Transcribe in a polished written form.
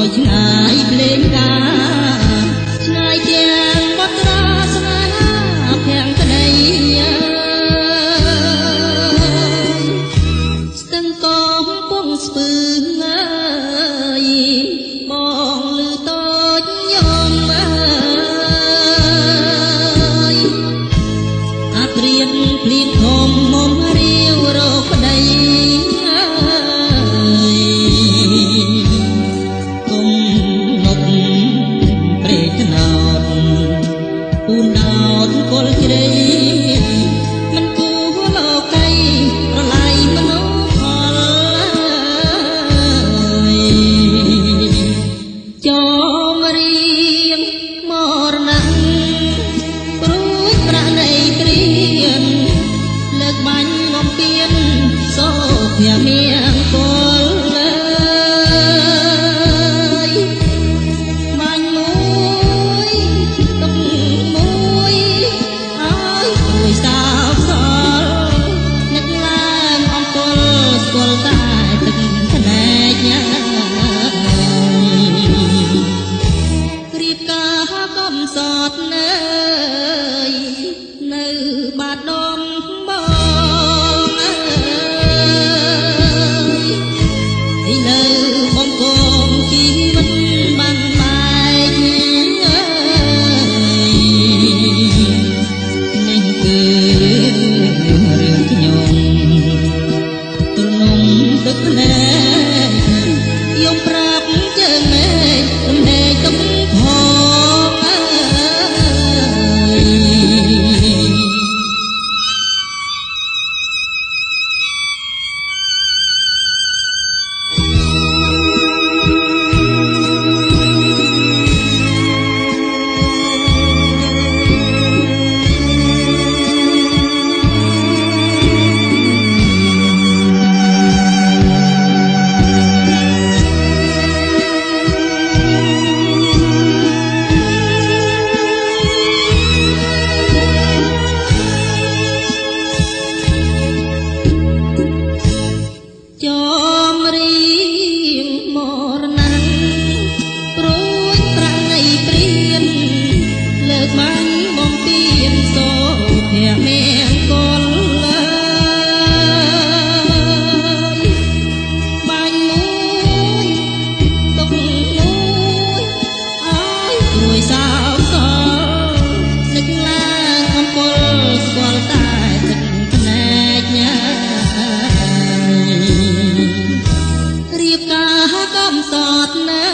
ឲ្យឆ្ងាយភ្លេងការឆ្ងាយទាំងបត់រាស្នេហាភាំងក្តីស្ទឹងកងពងស្ពឺងើយបងលឺតូចញោមអាព្រៀនភ្លៀងធំមុំរាវរកប្តីពូនដោតគល់ជ្រៃមិនគួរលោកីប្រឡាយមនុស្សផលចោមរៀងមរណៈព្រួយប្រាក់នៃព្រៀនលើកបាញ់ងំពៀនសូភ័មៀងគល់សតនៅបាត់ដមបងឥឡូវបងកងជីវិតបានបែកនេះគឺរឿងខ្ញុំទ្រនំទឹកភ្នែកយំប្រាប់ជើងមេឃរំលែកទុកផងចោមរៀងមរណាព្រួយប្រាំងនៃព្រៀនលើកបាញ់បំពេញសូភ័មៀងគល់បាញ់មួយទុកមួយឲ្យព្រួយសោកសល់នឹកឡើងអំពើស្គាល់តែទឹកភ្នែកញ៉ារៀបការកំសត់ណា